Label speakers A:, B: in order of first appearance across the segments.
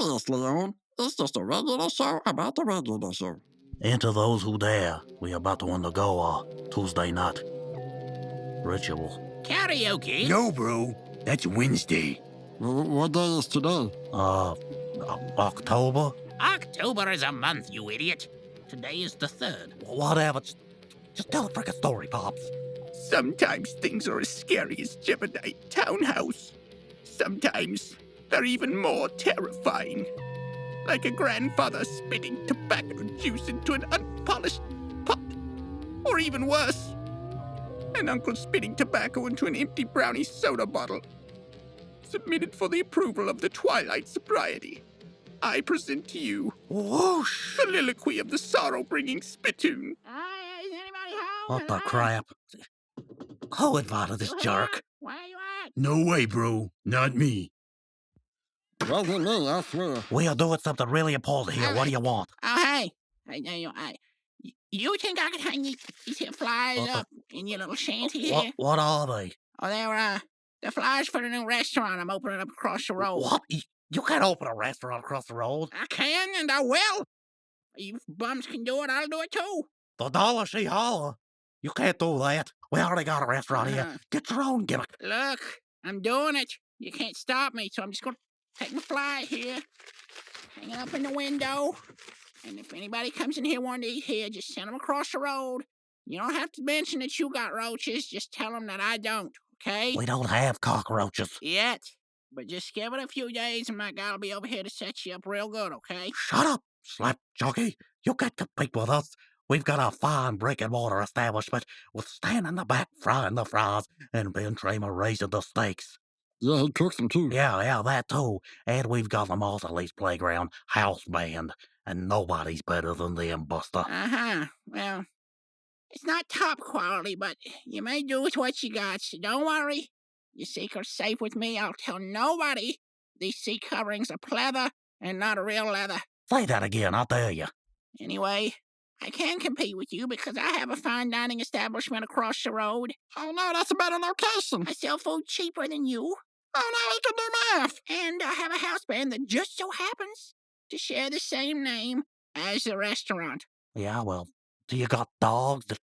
A: serious, Leon. It's just a regular show about the regular show.
B: And to those who dare, we are about to undergo our Tuesday night ritual.
C: Karaoke?
D: No, bro. That's Wednesday.
A: What day is today?
B: October?
C: October is a month, you idiot. Today is the 3rd.
B: Whatever. Just tell a frickin' story, Pops.
D: Sometimes things are as scary as Gemini Townhouse. Sometimes they're even more terrifying. Like a grandfather spitting tobacco juice into an unpolished pot. Or even worse, an uncle spitting tobacco into an empty brownie soda bottle. Submitted for the approval of the Twilight Sobriety. I present to you
B: Whoosh!
D: Soliloquy of the sorrow-bringing spittoon.
C: Is anybody home?
B: What the crap? Who invited this jerk?
C: Where you at?
D: No way, bro. Not me.
A: Wasn't me, I swear.
B: We are doing something really important here. What do you want?
C: Oh, hey. You think I could hang these here flyers up in your little shanty here?
B: What are they?
C: Oh, they're the flyers for the new restaurant I'm opening up across the road.
B: What? You can't open a restaurant across the road.
C: I can and I will. You bums can do it, I'll do it too.
B: The Dollar She Holler. You can't do that. We already got a restaurant here. Get your own gimmick.
C: Look, I'm doing it. You can't stop me, so I'm just going to take my fly here, hang it up in the window, and if anybody comes in here wanting to eat here, just send them across the road. You don't have to mention that you got roaches. Just tell them that I don't, okay?
B: We don't have cockroaches.
C: Yet. But just give it a few days and my guy will be over here to set you up real good, okay?
B: Shut up, slap jockey. You can't compete with us. We've got a fine brick-and-mortar establishment with Stan in the back frying the fries and Ben Tramer raising the steaks.
A: Yeah, he cooks them too.
B: Yeah, that too. And we've got the Marcelline's Playground house band, and nobody's better than them, Buster.
C: Uh-huh. Well, it's not top quality, but you may do with what you got, so don't worry. Your secret's safe with me. I'll tell nobody these seat coverings are pleather and not a real leather.
B: Say that again, I dare you.
C: Anyway, I can compete with you because I have a fine dining establishment across the road.
A: Oh no, that's a better location.
C: I sell food cheaper than you.
A: Oh no, you can do math.
C: And I have a house band that just so happens to share the same name as the restaurant.
B: Yeah, well, do you got dogs that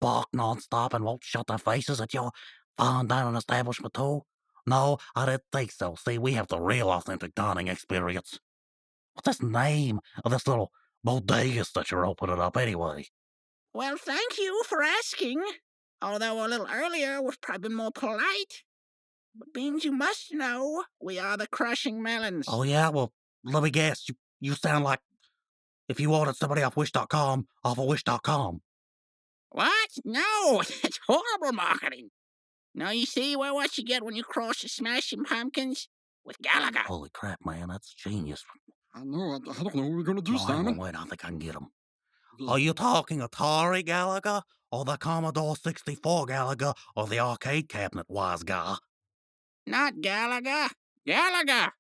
B: bark nonstop and won't shut their faces at your fine dining establishment too? No, I didn't think so. See, we have the real authentic dining experience. What's this name of this little bodegas that you're opening up anyway?
C: Well, thank you for asking. Although a little earlier was probably more polite. But beans you must know, we are the Crushing Melons.
B: Oh yeah, well, let me guess. You sound like if you ordered somebody off Wish.com off of Wish.com.
C: What? No, that's horrible marketing. Now you see what you get when you cross the Smashing Pumpkins with Gallagher.
B: Holy crap, man, that's genius.
A: I know, I don't know what we're gonna do, Simon.
B: Wait, I think I can get him. Are you talking Atari Gallagher, or the Commodore 64 Gallagher, or the arcade cabinet wise guy?
C: Not Gallagher. Gallagher!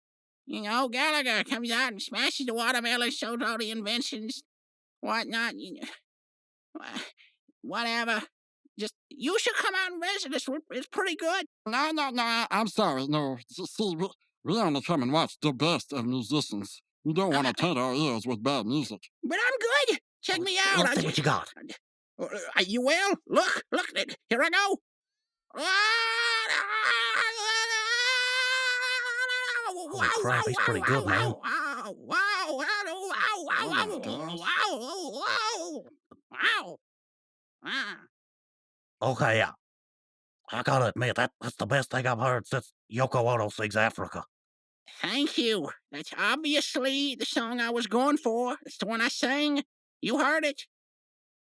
C: You know, Gallagher comes out and smashes the watermelon, shows all the inventions, whatnot, whatever. Just, you should come out and visit us. It's pretty good.
A: No, I'm sorry, no. See, we only come and watch the best of musicians. We don't want to taint our ears with bad music.
C: But I'm good. Check me out.
B: Let's see what you got.
C: You will? Look, here I go.
B: Holy crap, he's pretty good, man. Okay, yeah. I gotta admit, that's the best thing I've heard since Yoko Ono sings Africa.
C: Thank you. That's obviously the song I was going for. It's the one I sang. You heard it.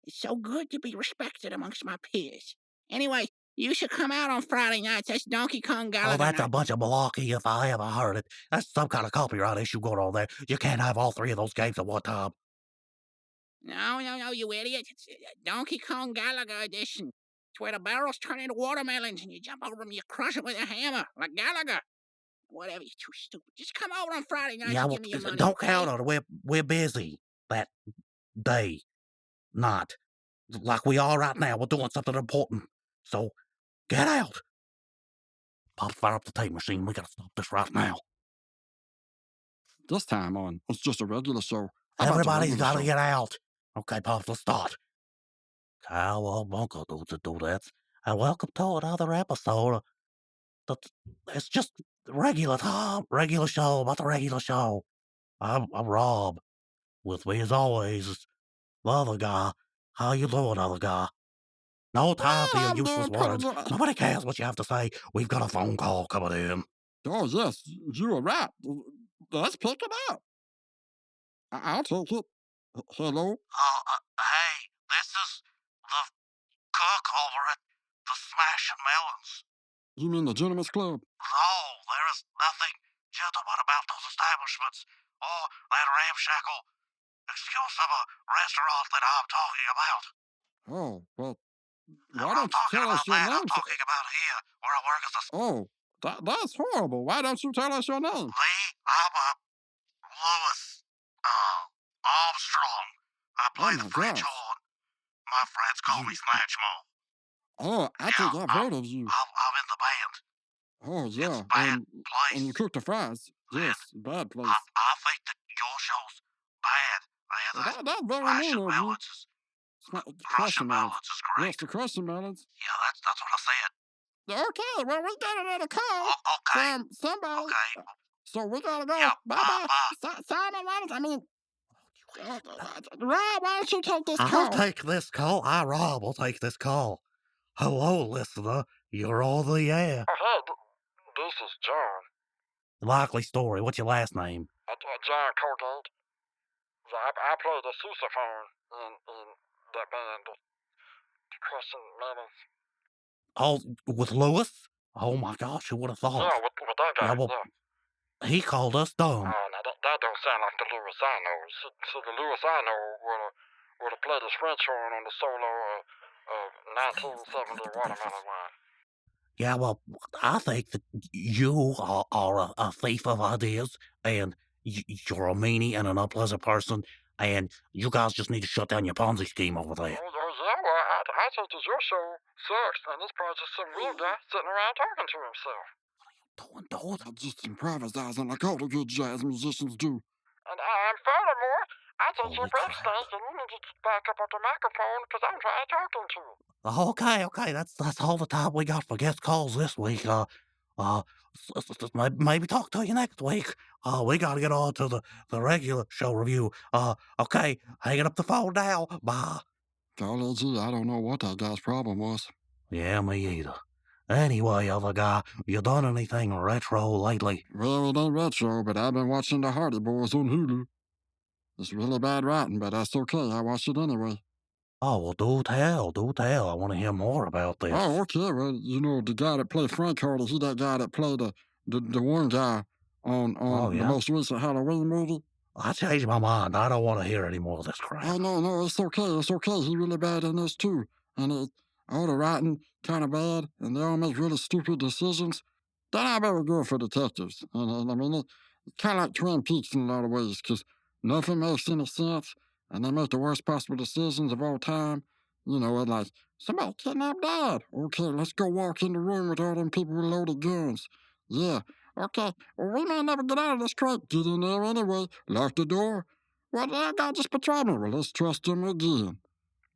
C: It's so good to be respected amongst my peers. Anyway, you should come out on Friday nights. That's Donkey Kong Gallagher.
B: Oh, that's
C: night.
B: a bunch of malarkey if I ever heard it. That's some kind of copyright issue going on there. You can't have all three of those games at one time.
C: No, you idiot. It's Donkey Kong Gallagher edition. It's where the barrels turn into watermelons and you jump over them and you crush them with a hammer, like Gallagher. Whatever, you're too stupid. Just come over on Friday night and give me your money.
B: Don't count on it. We're busy that day. Not like we are right now. We're doing something important. So, get out. Pop, fire up the tape machine. We gotta stop this right now.
A: this time on It's Just a Regular Show. How about the
B: Everybody's
A: regular
B: gotta
A: show?
B: get out. Okay, Pops, let's start. Cowabunga, dudes. And welcome to another episode of it's just regular time, regular show about the regular show. I'm Rob. With me as always is the other guy. How you doing, other guy? No time for
A: Well,
B: your
A: I'm
B: useless
A: doing pretty
B: words.
A: good.
B: Nobody cares what you have to say. We've got a phone call coming in.
A: Oh, yes, you were right. Let's pick it up. I'll take it. Hello?
B: Hey, this is the cook over at the Smashing Melons.
A: You mean the Gentleman's Club?
B: No, there is nothing gentleman about those establishments or that ramshackle excuse of a restaurant that I'm talking about.
A: Oh, well,
B: I'm
A: why
B: not
A: don't you
B: talking
A: tell us
B: about
A: your
B: that.
A: name?
B: I'm talking about here where I work as a...
A: Oh, that's horrible. Why don't you tell us your name?
B: Lee, I'm a Lewis Armstrong. I
A: Oh,
B: play
A: my
B: the French
A: gosh.
B: horn. My friends call me
A: You-
B: Snatchmo.
A: Oh, I think I've heard of you.
B: I'm in the band.
A: Oh, yeah.
B: It's bad
A: And
B: place.
A: you cook the fries. Yes, bad place.
B: I think that your show's bad.
A: Well,
B: And
A: that's very mean
B: Smashing
A: of you.
B: Melons is...
A: Crushing
B: Crushing
A: melons.
B: Melons is great.
A: Yes, the crushing melons.
B: Yeah, that's what I said.
A: Okay, well, we got another call
B: Okay.
A: from somebody.
B: Okay.
A: So we gotta go.
B: Yeah,
A: Bye-bye.
B: bye.
A: Simon Reynolds, I mean, Rob, why don't you take this
B: I'll
A: call?
B: take this call. Rob will take this call. Hello, listener. You're on the air.
E: Hey, this is John.
B: Likely story. What's your last name?
E: John Colgate. I play the sousaphone in that band, the Crescent Melons.
B: Oh, with Lewis? Oh my gosh, who would have thought?
E: Yeah, with that guy.
B: Yeah, well, he called us dumb.
E: Oh, now that don't sound like the Lewis I know. So the Lewis I know would have played his French horn on the solo of 1970 Watermelon Wine.
B: Yeah, well, I think that you are a thief of ideas, and you're a meanie and an unpleasant person, and you guys just need to shut down your Ponzi scheme over there.
E: Oh, yeah, well, I think that your show sucks, and this probably just some real guy sitting around talking to himself.
A: I'm just improvising like all the good jazz musicians do.
E: And furthermore, I think
B: Holy
E: your breath
B: crap.
E: stinks, and you need to back up at the microphone, because I'm trying talking to you.
B: Okay, that's all the time we got for guest calls this week. Maybe talk to you next week. We gotta get on to the regular show review. Okay, hanging up the phone now. Bye.
A: Golly gee, I don't know what that guy's problem was.
B: Yeah, me either. Anyway, other guy, you done anything retro lately?
A: Well, it ain't retro, but I've been watching the Hardy Boys on Hulu. It's really bad writing, but that's okay. I watched it anyway.
B: Oh, well, do tell. I want to hear more about this.
A: Oh, okay. Well, you know, the guy that played Frank Hardy, he that guy that played the one guy on
B: Oh,
A: the
B: yeah?
A: most recent Halloween movie.
B: I changed my mind. I don't want to hear any more of this crap.
A: Oh, no, it's okay. It's okay. He really bad in this, too. And all the writing kind of bad, and they all make really stupid decisions. They're not very good for detectives. And I mean, it's kind of like Twin Peaks in a lot of ways, because nothing makes any sense, and they make the worst possible decisions of all time. You know, and like, somebody kidnapped Dad. Okay, let's go walk in the room with all them people with loaded guns. Yeah, okay, well, we may never get out of this crate. Get in there anyway. Lock the door. Well, that guy just betrayed me. Well, let's trust him again.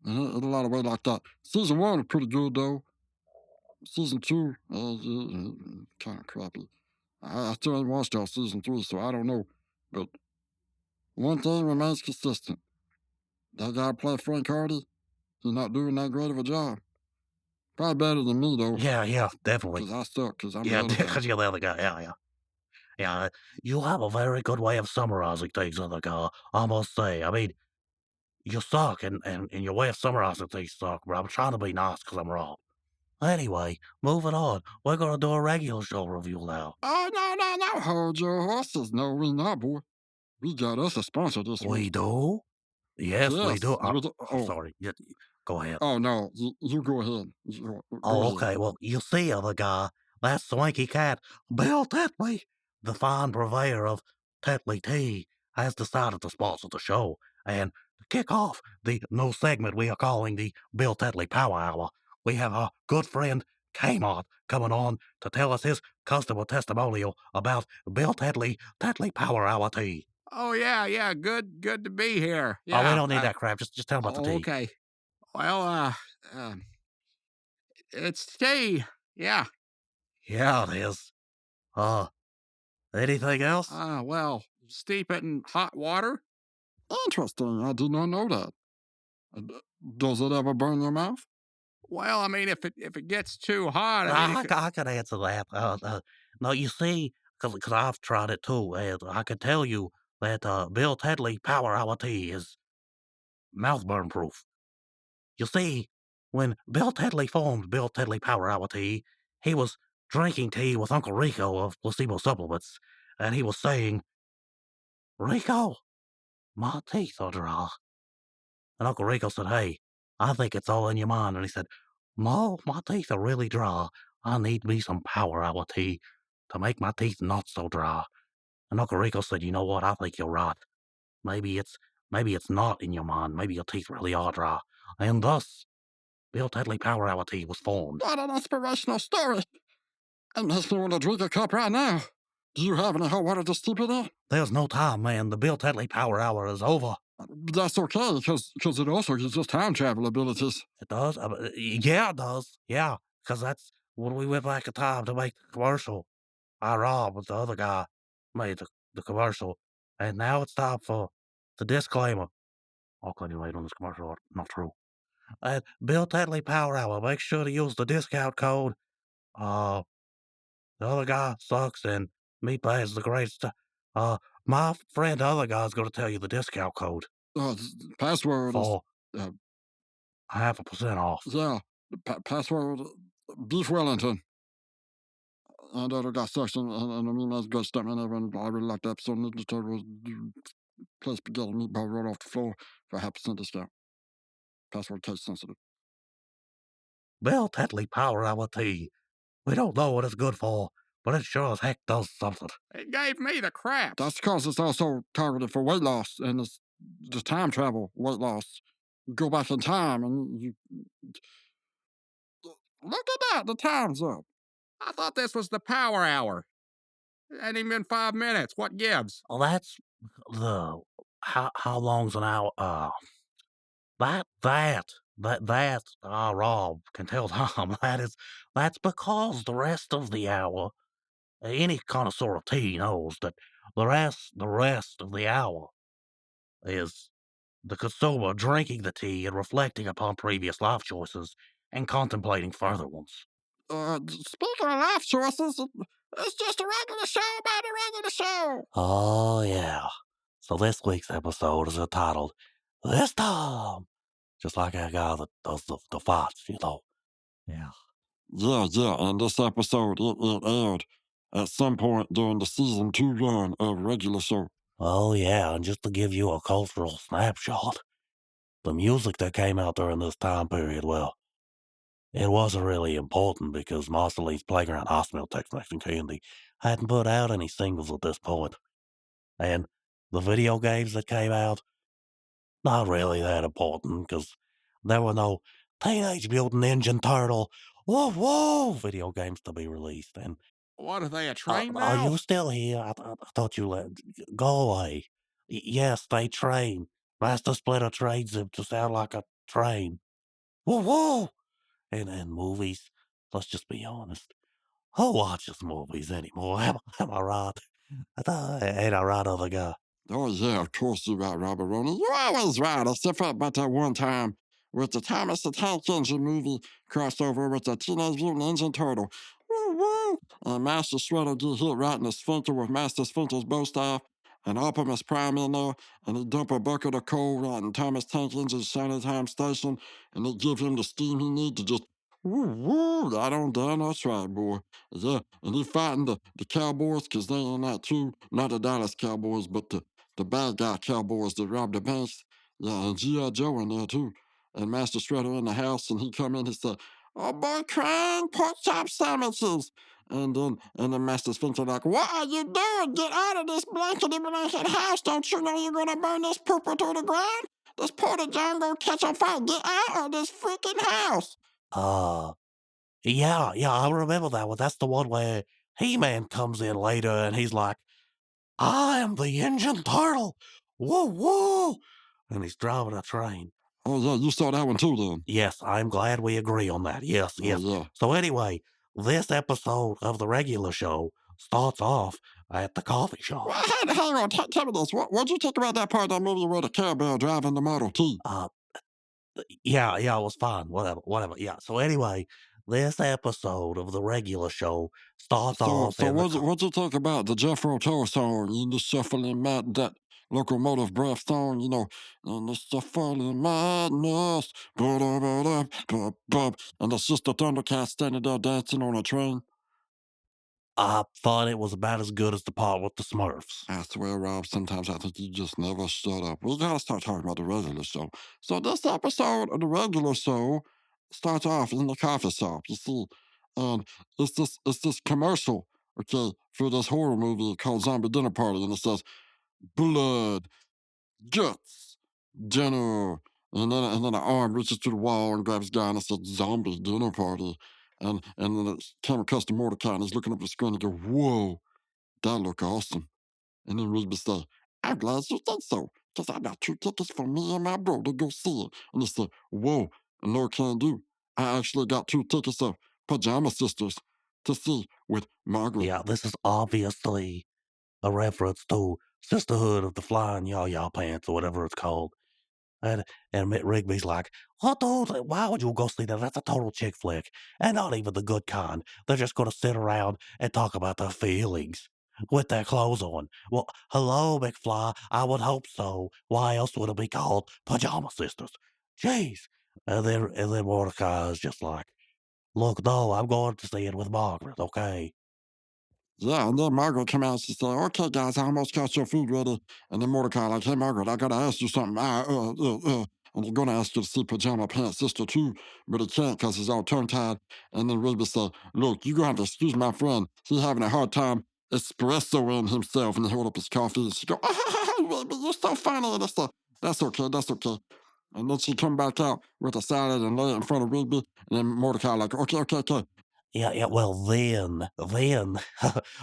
A: And in a lot of ways like that. Season 1 is pretty good, though. Season 2, kind of crappy. I still ain't watched all Season 3, so I don't know. But one thing remains consistent. That guy played Frank Hardy. He's not doing that great of a job. Probably better than me, though.
B: Yeah, definitely.
A: Because I suck, because I'm
B: Yeah,
A: the other guy.
B: because you're the other guy. Yeah, you have a very good way of summarizing things, other guy. I must say. I mean, you suck, and your way of summarizing things suck, but I'm trying to be nice because I'm wrong. Anyway, moving on. We're going to do a regular show review now.
A: Oh, no. Hold your horses. No, we not, boy. We got us a sponsor this week.
B: We do? Yes, we do.
A: Oh,
B: sorry. Yeah, go ahead.
A: Oh, no. You go ahead.
B: Okay. Well, you see, other guy, that swanky cat, Bill Tetley, the fine purveyor of Tetley tea, has decided to sponsor the show. And to kick off the new segment we are calling the Bill Tetley Power Hour, we have our good friend K-Mart coming on to tell us his customer testimonial about Bill Tetley Power Hour Tea.
D: Oh, yeah, good to be here.
B: Oh, we
D: Yeah,
B: don't need that crap. Just tell him about the tea.
D: okay. Well, it's tea. Yeah.
B: Yeah, it is. Anything else?
D: Well, steep it in hot water.
A: Interesting. I did not know that. Does it ever burn your mouth?
D: Well, I mean, if it gets too hot, I mean,
B: I can answer that. No, you see, because I've tried it too, and I can tell you that Bill Tetley Power Hour Tea is mouth burn proof. You see, when Bill Tetley formed Bill Tetley Power Hour Tea, he was drinking tea with Uncle Rico of Placebo Supplements, and he was saying, Rico, my teeth are dry. And Uncle Rico said, hey, I think it's all in your mind. And he said, no, my teeth are really dry. I need me some Power Hour tea to make my teeth not so dry. And Uncle Rico said, you know what? I think you're right. Maybe it's not in your mind. Maybe your teeth really are dry. And thus, Bill Tetley Power Hour Tea was formed.
A: What an inspirational story. It makes me want to drink a cup right now. Do you have any hot water to steep it in?
B: There's no time, man. The Bill Tetley Power Hour is over.
A: That's okay, because it also gives us time travel abilities.
B: It does? Yeah, it does. Yeah, because that's when we went back in time to make the commercial. Rob, the other guy, made the commercial. And now it's time for the disclaimer. All claims made on this commercial are not true. And Bill Tetley Power Hour, make sure to use the discount code. The other guy sucks and Meat Pie is the greatest. My friend, the other guy's going to tell you the discount code
A: Password
B: for
A: is
B: 0.5% off.
A: yeah. Password Beef Wellington. And the other guy sucks, and I mean that's a good statement. And I really like the episode. Ninja Turtles play spaghetti meatball rolled off the floor for 0.5% discount. Password case sensitive.
B: Bill Tetley Power Hour Tea. We don't know what it's good for, but it sure as heck does something.
D: it gave me the crap.
A: That's because it's also targeted for weight loss, and it's just time travel weight loss. You go back in time, and you look at that. The time's up.
D: I thought this was the power hour. It hadn't even been 5 minutes. What gives?
B: Well, that's the how long's an hour? Rob can tell Tom that's because the rest of the hour, any connoisseur of tea knows that the rest of the hour is the consumer drinking the tea and reflecting upon previous life choices and contemplating further ones.
A: Speaking of life choices, it's just a regular show about a regular show.
B: Oh yeah. So this week's episode is entitled "This Time," just like that guy that does the fights, you know. Yeah.
A: Yeah, and this episode, it aired at some point during the season 2 run of regular show.
B: Oh, yeah, and just to give you a cultural snapshot, the music that came out during this time period, well, it wasn't really important because Marcelline's Playground Hospital Tex-Mex and Candy hadn't put out any singles at this point. And the video games that came out, not really that important because there were no Teenage Mutant Ninja Turtle, whoa, video games to be released. And
D: What are they, a train
B: are
D: now?
B: you still here? I thought you let go away. Yes, they train. Master Splinter trains them to sound like a train. Whoa! And movies. Let's just be honest. Who watches movies anymore? Am I right? Ain't I right, other guy?
A: Oh, yeah, of course you're right, Robert Roney. You're always right, except for about that one time with the Thomas the Tank Engine movie crossover with the Teenage Mutant Ninja Turtle. Woo woo! And Master Shredder get hit right in the sphincter with Master Sphincter's bow staff, and Optimus Prime in there, and he dump a bucket of coal right in Thomas Tank Engine's Shiny Time Station, and it give him the steam he need to just woo woo! Right on down, that's right, boy. Yeah, and he fighting the Cowboys, because they in that too. Not the Dallas Cowboys, but the bad guy Cowboys that robbed the banks. Yeah, and G.I. Joe in there too. And Master Shredder in the house, and he come in and said, "Oh boy, Crane, pork chop sandwiches." And then Master Sphincter like, "What are you doing? Get out of this blankety blanket house. Don't you know you're gonna burn this pooper to the ground? This porta john gonna catch on fire. Get out of this freaking house."
B: Uh, Yeah, I remember that one. That's the one where He-Man comes in later and he's like, I am the engine turtle. Woo woo! And he's driving a train.
A: Oh, yeah, you saw that one too then.
B: Yes, I'm glad we agree on that. Yes,
A: Oh,
B: yes.
A: yeah.
B: So anyway, this episode of the regular show starts off at the coffee shop.
A: Well, hang on, tell me this. What'd you think about that part of that movie where the cowbell driving the Model T?
B: Yeah, it was fine. Whatever. Yeah. So anyway, this episode of the regular show starts off
A: So
B: in the
A: what'd you think about the Jethro Tull song, the shuffling mad, that locomotive breath song, and the shuffling madness, and the Sister Thundercat standing there dancing on a train?
B: I thought it was about as good as the part with the Smurfs.
A: I swear, Rob, sometimes I think you just never shut up. We gotta start talking about the regular show. So this episode of the regular show starts off in the coffee shop, you see, and it's this commercial, okay, for this horror movie called Zombie Dinner Party, and it says blood, guts, dinner, and then an arm reaches to the wall and grabs the guy and it says Zombie Dinner Party, and then the camera cuts to Mordecai and he's looking up at the screen and go, whoa, that look awesome. And then Rigby say, I'm glad you think so, because I got 2 tickets for me and my bro to go see it. And he said, whoa, and no can do. I actually got 2 tickets of Pajama Sisters to see with Margaret.
B: Yeah, this is obviously a reference to Sisterhood of the Flying Yah-Yah Pants or whatever it's called. And Mitt Rigby's like, what dude, why would you go see that? That's a total chick flick. And not even the good kind. They're just going to sit around and talk about their feelings with their clothes on. Well, hello, McFly. I would hope so. Why else would it be called Pajama Sisters? Jeez. And then Mordecai is just like, look, no, I'm going to see it with Margaret, okay?
A: Yeah, and then Margaret came out and she said, okay, guys, I almost got your food ready. And then Mordecai like, hey, Margaret, I got to ask you something. And he's going to ask you to see Pajama Pants Sister too, but he can't because he's all tongue-tied. And then Rigby said, look, you're going to have to excuse my friend. He's having a hard time espressoing himself. And he held up his coffee and she go, Rigby, you're so funny. And I said, that's okay. And then she come back out with a salad and lay it in front of Rigby. And then Mordecai like, okay.
B: Yeah, well, then,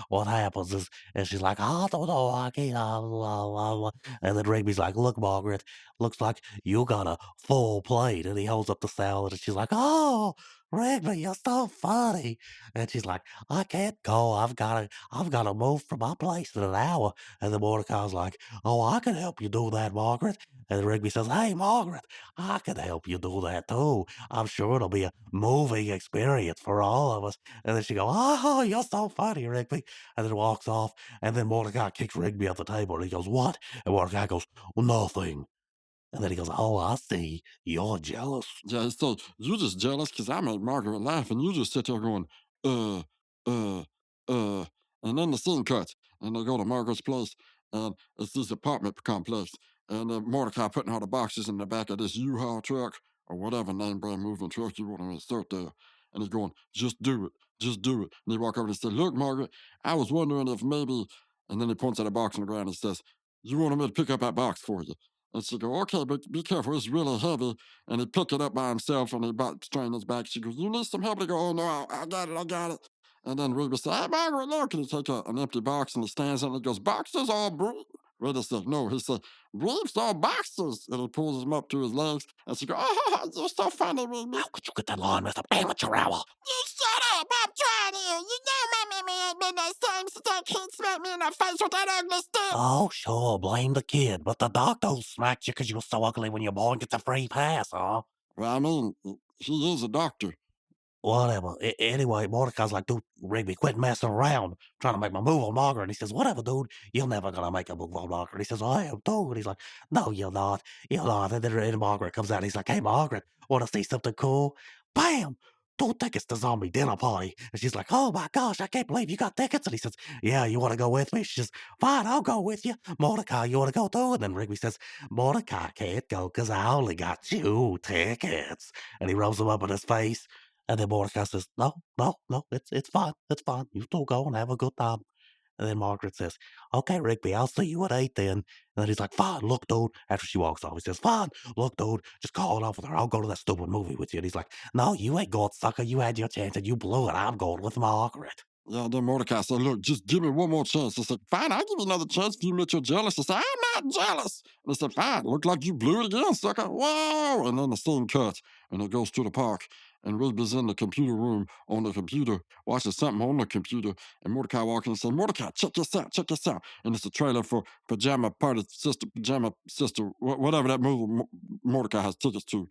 B: what happens is she's like, I don't know, I can't, blah, blah, blah. And then Rigby's like, look, Margaret, looks like you got a full plate. And he holds up the salad and she's like, oh, Rigby, you're so funny. And she's like, I can't go. I've gotta move from my place in an hour. And then Mordecai's like, oh, I can help you do that, Margaret. And Rigby says, hey, Margaret, I can help you do that too. I'm sure it'll be a moving experience for all of us. And then she goes, oh, you're so funny, Rigby. And then walks off. And then Mordecai kicks Rigby off the table. And he goes, what? And Mordecai goes, nothing. And then he goes, oh, I see. You're jealous.
A: Yeah, so you just jealous because I made Margaret laugh and you just sit there going, uh, uh, uh. And then the scene cuts and they go to Margaret's place and it's this apartment complex. And Mordecai putting all the boxes in the back of this U-Haul truck or whatever name brand moving truck you want to insert there. And he's going, just do it. Just do it. And he walk over and he said, look, Margaret, I was wondering if maybe, and then he points at a box on the ground and says, you wanted me to pick up that box for you. And she go, okay, but be careful, it's really heavy. And he picked it up by himself and he strained his back. She goes, you need some help? He go, oh no, I got it. And then Ruby said, hey, Margaret, look. And he takes an empty box and he stands in it and he goes, boxes or briefs? Ruby said, no. He said, briefs or boxes? And he pulls them up to his legs. And she goes, oh, you're so funny, Ruby.
B: How could you get that line with an amateur hour?
C: You shut up! I'm trying to. You know my mammy ain't been the same since that kid smacked me in the face with that ugly stick.
B: Oh, sure, blame the kid. But the doctor smacked you because you were so ugly when you're born gets a free pass, huh?
A: Well, I mean, he is a doctor.
B: Whatever. Anyway, Mordecai's like, dude, Rigby, quit messing around, trying to make my move on Margaret. And he says, whatever, dude, you're never gonna make a move on Margaret. He says, I am, dude. He's like, no, you're not. You're not. And then Margaret comes out and he's like, hey, Margaret, want to see something cool? Bam! 2 tickets to Zombie Dinner Party. And she's like, oh my gosh, I can't believe you got tickets. And he says, yeah, you want to go with me? She says, fine, I'll go with you. Mordecai, you want to go too? And then Rigby says, Mordecai can't go because I only got 2 tickets. And he rubs them up in his face. And then Mordecai says, no, it's fine. It's fine. You two go and have a good time. And then Margaret says, okay, Rigby, I'll see you at 8 then. And then he's like, fine, look, dude. After she walks off, he says, fine, look, dude, just call it off with her. I'll go to that stupid movie with you. And he's like, no, you ain't going, sucker. You had your chance and you blew it. I'm going with Margaret.
A: Yeah, then Mordecai said, look, just give me one more chance. He said, fine, I'll give you another chance if you admit you're jealous. He said, I'm not jealous. And he said, fine, look like you blew it again, sucker. Whoa! And then the scene cuts, and it goes to the park. And Rigby's in the computer room on the computer, watching something on the computer. And Mordecai walks in and says, Mordecai, check this out, check this out. And it's a trailer for Pajama Sister, whatever that movie Mordecai has tickets to.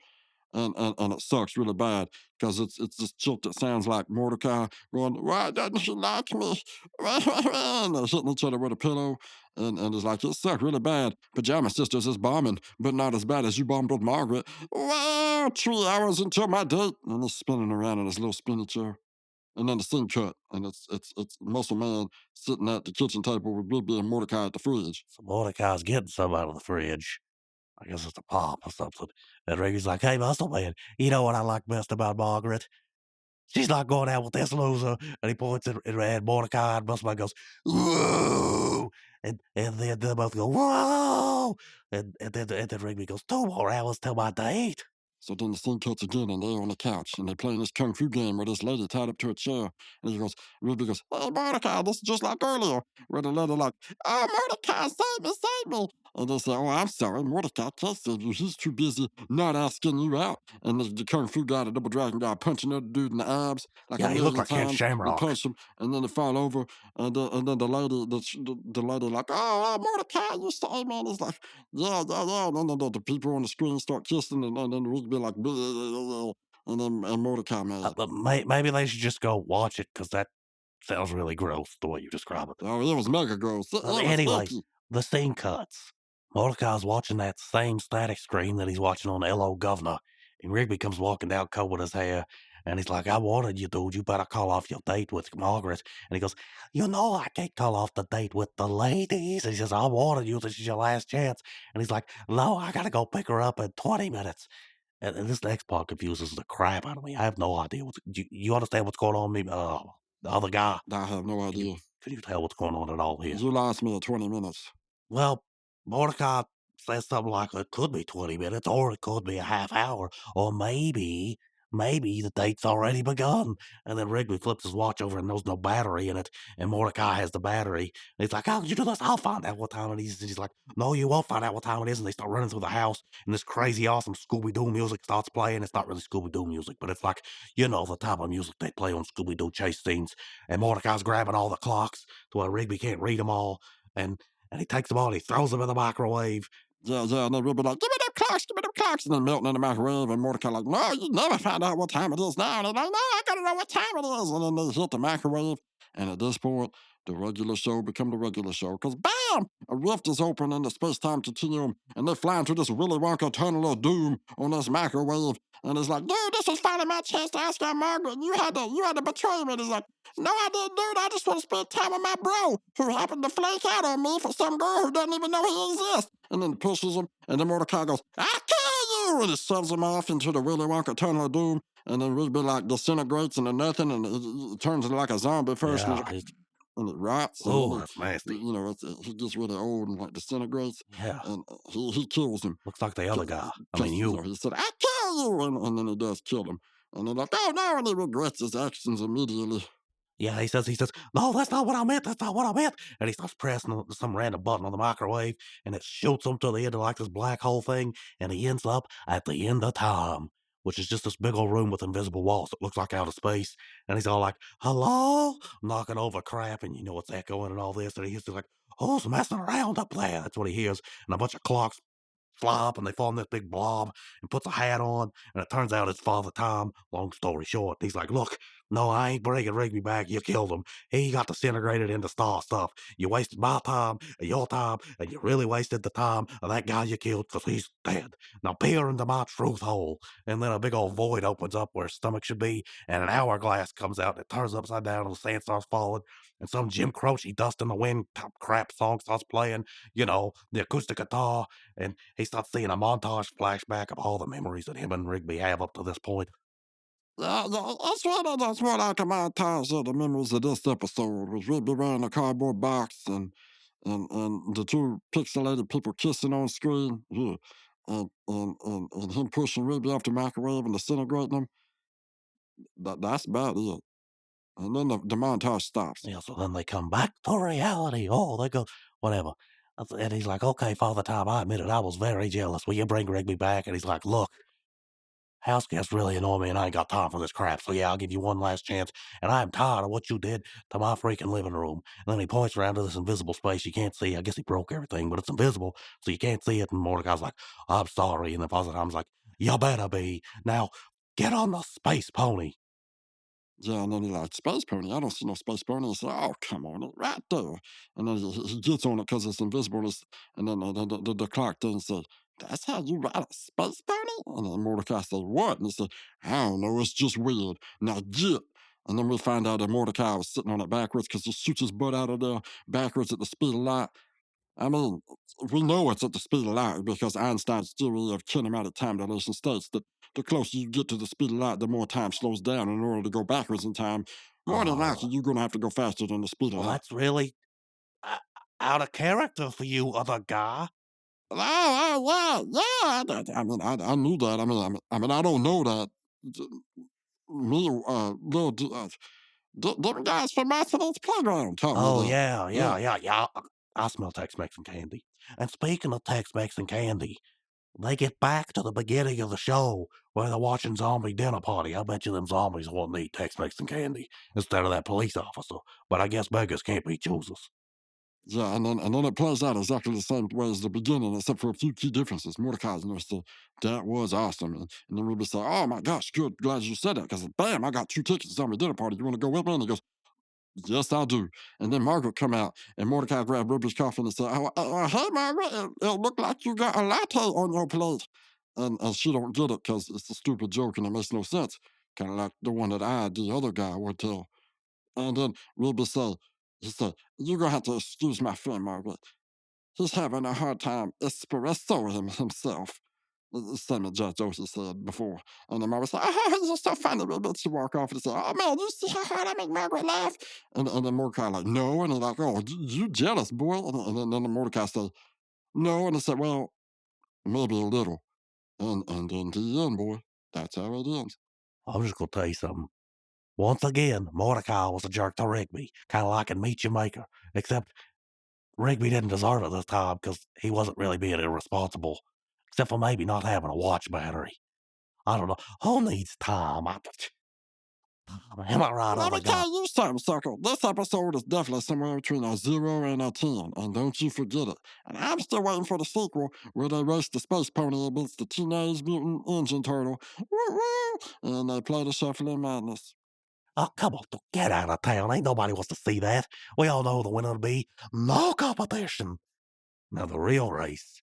A: And it sucks really bad because it's this chick that sounds like Mordecai going, why doesn't she like me? And they're hitting each other with a pillow. And it's like, it sucked really bad. Pajama Sisters is bombing, but not as bad as you bombed with Margaret. Wow, 3 hours until my date. And it's spinning around in this little spinny chair. And then the scene cut, and it's Muscle Man sitting at the kitchen table with Bibby and Mordecai at the fridge.
B: So Mordecai's getting some out of the fridge. I guess it's a pop or something. And Rigby's like, hey, Muscle Man, you know what I like best about Margaret? She's not going out with this loser. And he points at Mordecai, and Muscle Man goes, whoa! And then they both go, whoa! And then Rigby goes, 2 more hours till my date.
A: So then the scene cuts again, and they're on the couch, and they're playing this kung fu game with this lady tied up to a chair. And Ruby goes, hey, Mordecai, this is just like earlier. Where the lady like, oh, Mordecai, save me, save me. And they say, oh, I'm sorry, Mordecai can't save you. He's too busy not asking you out. And the kung fu guy, the double dragon guy, punching the dude in the abs. Like
B: Yeah,
A: a
B: he looked
A: million
B: like Ken
A: times. They
B: Shamrock.
A: punch him, and then they fall over. And then the lady, the lady like, oh, Mordecai, you saved me. And it's like, yeah. And then the people on the screen start kissing, and then Ruby be like, and Mordecai mad.
B: But maybe they should just go watch it, because that sounds really gross, the way you describe it.
A: Oh, it was mega gross.
B: Anyway, the scene cuts. Mordecai's watching that same static screen that he's watching on Hello Governor, and Rigby comes walking down combing his hair, and he's like, I wanted you, dude. You better call off your date with Margaret. And he goes, you know I can't call off the date with the ladies. And he says, I wanted you. This is your last chance. And he's like, no, I gotta go pick her up in 20 minutes. And this next part confuses the crap out of me. I have no idea. You understand what's going on? The other guy.
A: I have no idea.
B: Can you tell what's going on at all here?
A: You lost me at 20 minutes.
B: Well, Mordecai says something like it could be 20 minutes, or it could be a half hour, or maybe the date's already begun. And then Rigby flips his watch over and there's no battery in it, and Mordecai has the battery. And he's like, how did you do this? I'll find out what time it is. And he's like, no, you won't find out what time it is. And they start running through the house, and this crazy, awesome Scooby-Doo music starts playing. It's not really Scooby-Doo music, but it's like, you know, the type of music they play on Scooby-Doo chase scenes. And Mordecai's grabbing all the clocks to where Rigby can't read them all. And he takes them all and he throws them in the microwave.
A: Yeah, and then we'll be like, give me them clocks, and then melting in the microwave, and Mordecai like, no, you never find out what time it is now. And they're like, no, I gotta know what time it is. And then they hit the microwave, and at this point, the regular show become the regular show, because bam, a rift is open in the space-time continuum, and they fly into this Willy Wonka tunnel of doom on this microwave, and it's like, dude, this was finally my chance to ask out Margaret. You had to betray me. And it's like, no, I didn't, dude. I just want to spend time with my bro, who happened to flake out on me for some girl who doesn't even know he exists. And then pushes him, and then Mordecai goes, I kill you! And he shoves him off into the Willy Wonka tunnel of doom, and then Rigby like disintegrates into nothing, and it turns into like a zombie first,
B: Yeah,
A: and it rots.
B: oh,
A: And
B: that's nasty.
A: you know, he gets really old and like disintegrates,
B: Yeah,
A: and he kills him.
B: looks like the other guy. I mean,
A: You know,
B: you.
A: he said, I kill you! And then he does kill him. And they're like, oh no, and he regrets his actions immediately.
B: Yeah, he says, no, that's not what I meant. That's not what I meant. And he starts pressing some random button on the microwave, and it shoots him to the end of like this black hole thing, and he ends up at the end of time, which is just this big old room with invisible walls that looks like outer space. And he's all like, hello? Knocking over crap, and you know it's echoing and all this. And he's just like, who's messing around up there? That's what he hears. And a bunch of clocks fly up and they form this big blob, and puts a hat on, and it turns out it's Father Time. Long story short, he's like, look, no, I ain't bringing Rigby back. You killed him. He got disintegrated into star stuff. You wasted my time and your time, and you really wasted the time of that guy you killed, because he's dead. Now peer into my truth hole. And then a big old void opens up where his stomach should be, and an hourglass comes out and it turns upside down and the sand starts falling, and some Jim Croce Dust in the Wind crap song starts playing, you know, the acoustic guitar, and he starts seeing a montage flashback of all the memories that him and Rigby have up to this point.
A: That's what I can montage of the memories of this episode was Ruby wearing a cardboard box and the two pixelated people kissing on screen. Yeah. And him pushing Ruby off the microwave and disintegrating them. That's about it. And then the montage stops.
B: Yeah, so then they come back to reality. Oh, they go, whatever. And he's like, okay, Father Time, I admit it, I was very jealous. Will you bring Rigby back? And he's like, look, house guests really annoy me and I ain't got time for this crap. So yeah, I'll give you one last chance. And I'm tired of what you did to my freaking living room. And then he points around to this invisible space you can't see. I guess he broke everything, but it's invisible, so you can't see it. And Mordecai's like, I'm sorry. And then Father Time's like, you better be. Now, get on the space pony.
A: Yeah, and then he's like, Space Pony? I don't see no Space Pony. He said, oh, come on, it's right there. And then he gets on it because it's invisible. And then the clock thing says, that's how you ride a Space Pony? And then Mordecai says, what? And he said, I don't know, it's just weird. Now get. And then we find out that Mordecai was sitting on it backwards because he shoots his butt out of there backwards at the speed of light. I mean, we know it's at the speed of light because Einstein's theory of kinematic time dilation states that the closer you get to the speed of light, the more time slows down. In order to go backwards in time, more than likely, you're going to have to go faster than the speed of
B: Well,
A: light.
B: that's really uh, out of character for you, other guy.
A: I mean, I knew that. I mean, I don't know that. Me, them guys from Marcelline's playground told me
B: Oh,
A: that.
B: yeah. I smell Tex-Mex and candy. And speaking of Tex-Mex and candy, they get back to the beginning of the show where they're watching zombie dinner party. I bet you them zombies want to eat Tex-Mex and candy instead of that police officer. But I guess beggars can't be choosers.
A: Yeah, and then it plays out exactly the same way as the beginning, except for a few key differences. Mordecai's nurse said, that was awesome. And then Ruby said, oh my gosh, good, glad you said that, because bam, I got 2 tickets to my dinner party. You want to go with me? And he goes, yes, I do. And then Margaret come out, and Mordecai grabbed Ruby's coffee and said, hey, Margaret, it looked like you got a latte on your plate. And she don't get it because it's a stupid joke and it makes no sense. Kind of like the one that the other guy, would tell. And then Ruby said, he said, you're going to have to excuse my friend, Margaret. He's having a hard time espressoing himself. The same as Judge Joseph said before. And then Margaret said, oh, he's just so funny. But she walked off and said, oh, man, you see how hard I make Margaret laugh? And then Mordecai like, no. And he's like, oh, you jealous, boy. And then Mordecai said, no. And he said, well, maybe a little. And then the end, boy. That's how it ends.
B: I'm just going to tell you something. Once again, Mordecai was a jerk to Rigby, kind of like in Meet Your Maker, except Rigby didn't deserve it this time because he wasn't really being irresponsible, except for maybe not having a watch battery. I don't know. Who needs time? Am I right,
A: Let
B: other
A: me
B: guy?
A: tell you something, Sucker. This episode is definitely somewhere between a 0 and a 10, and don't you forget it. And I'm still waiting for the sequel where they race the space pony against the Teenage Mutant Ninja Turtle. Woo woo! And they play the Shuffling Madness.
B: Oh, come on, get out of town. Ain't nobody wants to see that. We all know the winner would be no competition. Now, the real race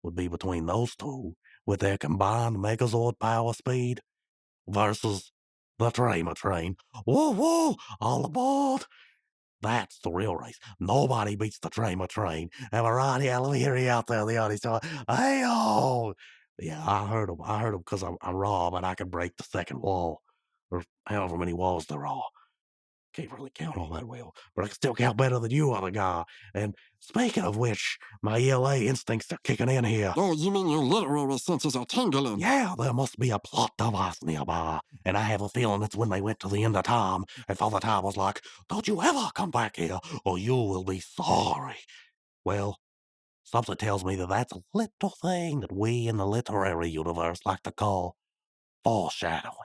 B: would be between those two with their combined Megazord power speed versus the Trema train. Woo woo! All aboard! That's the real race. Nobody beats the Trema train. Am I right? Yeah, let me hear you out there in the audience. Hey-oh! Yeah, I heard him. I heard him because I'm Rob and I can break the second wall. Or however many walls there are. Can't really count all that well, but I can still count better than you, other guy. And speaking of which, my ELA instincts are kicking in here.
A: Oh, you mean your literary senses are tingling?
B: Yeah, there must be a plot device nearby, and I have a feeling it's when they went to the end of time, and Father Time was like, don't you ever come back here, or you will be sorry. Well, something tells me that that's a little thing that we in the literary universe like to call foreshadowing.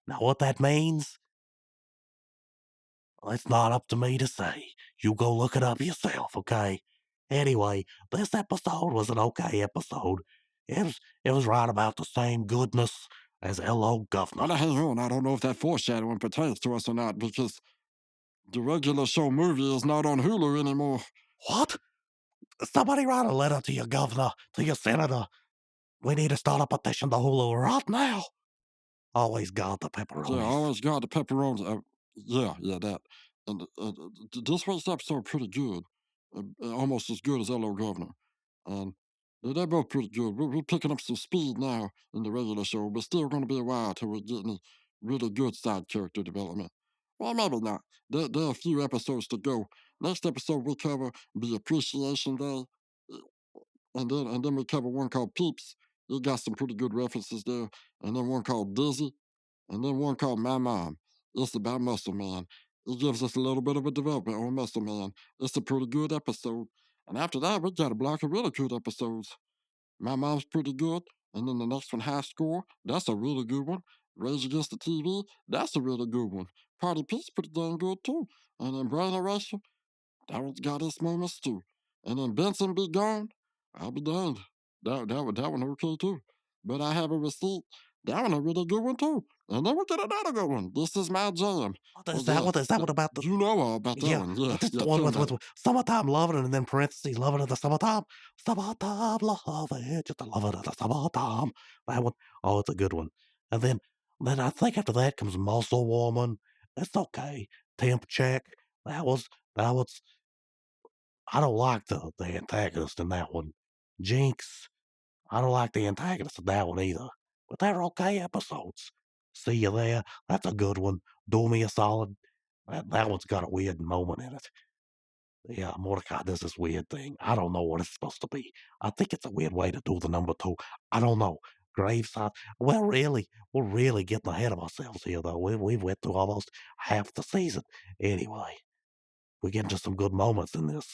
B: Now, what that means? Well, it's not up to me to say. You go look it up yourself, okay? Anyway, this episode was an okay episode. It was right about the same goodness as L.O. Governor.
A: Now, hang on. I don't know if that foreshadowing pertains to us or not because the regular show movie is not on Hulu anymore.
B: What? Somebody write a letter to your governor, to your senator. We need to start a petition to Hulu right now. Always guard the pepperoni.
A: Yeah, I always got the pepperoni. Yeah, that. And this week's episode pretty good. Almost as good as Hello Governor. And they're both pretty good. We're picking up some speed now in the regular show, but still going to be a while till we get any really good side character development. Well, maybe not. There are a few episodes to go. Next episode we cover the Appreciation Day, and then we cover one called Peeps. It got some pretty good references there, and then one called Dizzy, and then one called My Mom. It's about Muscle Man. It gives us a little bit of a development on Muscle Man. It's a pretty good episode. And after that, we got a block of really good episodes. My Mom's pretty good. And then the next one, High Score, that's a really good one. Rage Against the TV, that's a really good one. Party Peace, pretty dang good too. And then Brain Eraser, that one's got its moments too. And then Benson Be Gone, I'll be damned. That one okay too. But I Have a Receipt, that one a really good one too. And then we get another good one. This Is My Jam.
B: Is that what about the...
A: You know all about that
B: Yeah,
A: one. Yeah,
B: this
A: yeah,
B: the one
A: tell me
B: with
A: about
B: summertime loving and then parentheses loving in the summertime. Summertime loving, just a loving in the summertime. That one, oh, it's a good one. And then I think after that comes Muscle Woman. It's okay. Temp Check. That was, I don't like the antagonist in that one. Jinx. I don't like the antagonist in that one either. But they're okay episodes. See You There. That's a good one. Do Me a Solid. That one's got a weird moment in it. Yeah, Mordecai does this weird thing. I don't know what it's supposed to be. I think it's a weird way to do the number 2. I don't know. Graveside. We're really getting ahead of ourselves here, though. We went through almost half the season. Anyway, we're getting to some good moments in this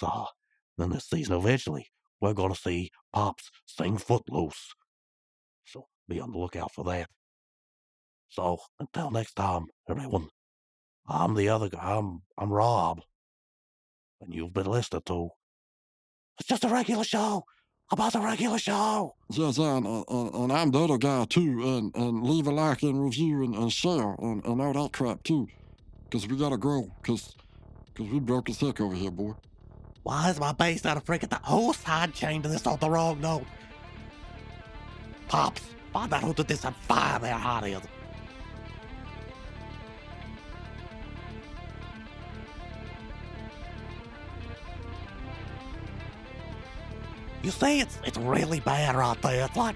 B: season. Eventually, we're going to see Pops sing Footloose. So be on the lookout for that. So until next time, everyone, I'm the other guy. I'm Rob. And you've been listening to It's Just a Regular Show about the regular show.
A: Yes, and I'm the other guy too, and leave a like and review and share and all that crap too, because we gotta grow, because we broke as heck over here, boy.
B: Why is my bass not a freaking the whole side chain to this on the wrong note? Pops, find out who did this and fire their hot is. You see, it's really bad right there. It's like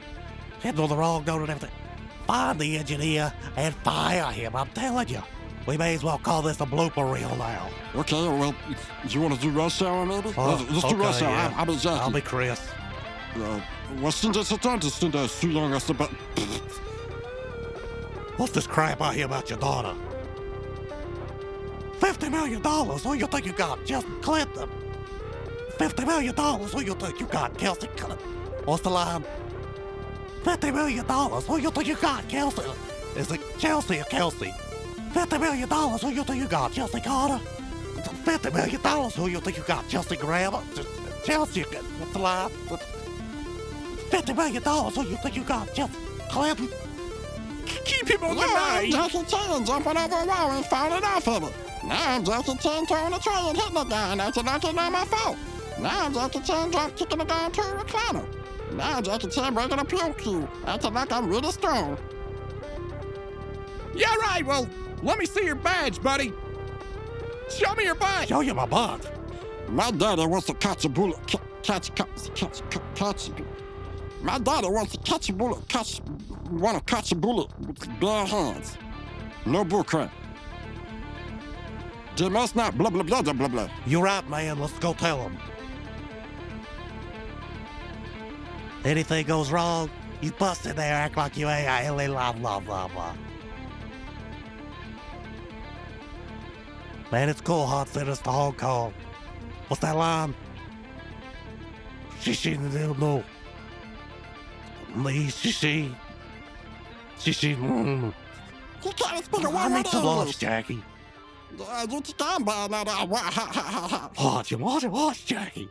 B: hitting on the wrong note and everything. Find the engineer and fire him, I'm telling you. We may as well call this a blooper reel now.
A: Okay, well, do you want to do rush hour maybe? Let's do rush hour.
B: Yeah.
A: I'll be Jackie.
B: I'll be Chris. What's this crap I hear about your daughter? $50 million? Who you think you got? Just Clinton. $50 million? Who you think you got? Kelsey Clinton. What's the line? $50 million? Who you think you got? Kelsey. Is it Chelsea or Kelsey? $50 million? Who you think you got? Chelsea Carter? $50 million? Who you think you got? Chelsea Graham? Chelsea, what's the line? $50 million? Who you think you got? Chelsea Clinton?
D: Keep him on the
A: I'm
D: line!
A: Jackie Chan jumping over a wall and falling off of it. Now I'm Jackie Chan throwing a tray and hitting a guy, and acting like it's not my fault. Now I'm Jackie Chan drop kicking a guy into a recliner. Now I'm Jackie Chan breaking a puke cue, acting like I'm really strong.
D: Yeah, right, well, let me see your badge, buddy. Show me your badge.
B: Show you my butt.
A: My daddy wants to catch a bullet. Catch. My daddy wants to catch a bullet. Want to catch a bullet with bare hands. No bullcrap. They must not blah blah blah blah blah.
B: You're right, man. Let's go tell him. Anything goes wrong, you bust in there, act like you ain't blah blah blah blah. Man, it's cool, hot sent us to Hong Kong. What's that line? She don't know. Me, she.
A: You can't speak a word
B: I
A: of
B: need some lunch,
A: English.
B: Jackie.
A: You can't buy that.
B: Watch, Jackie.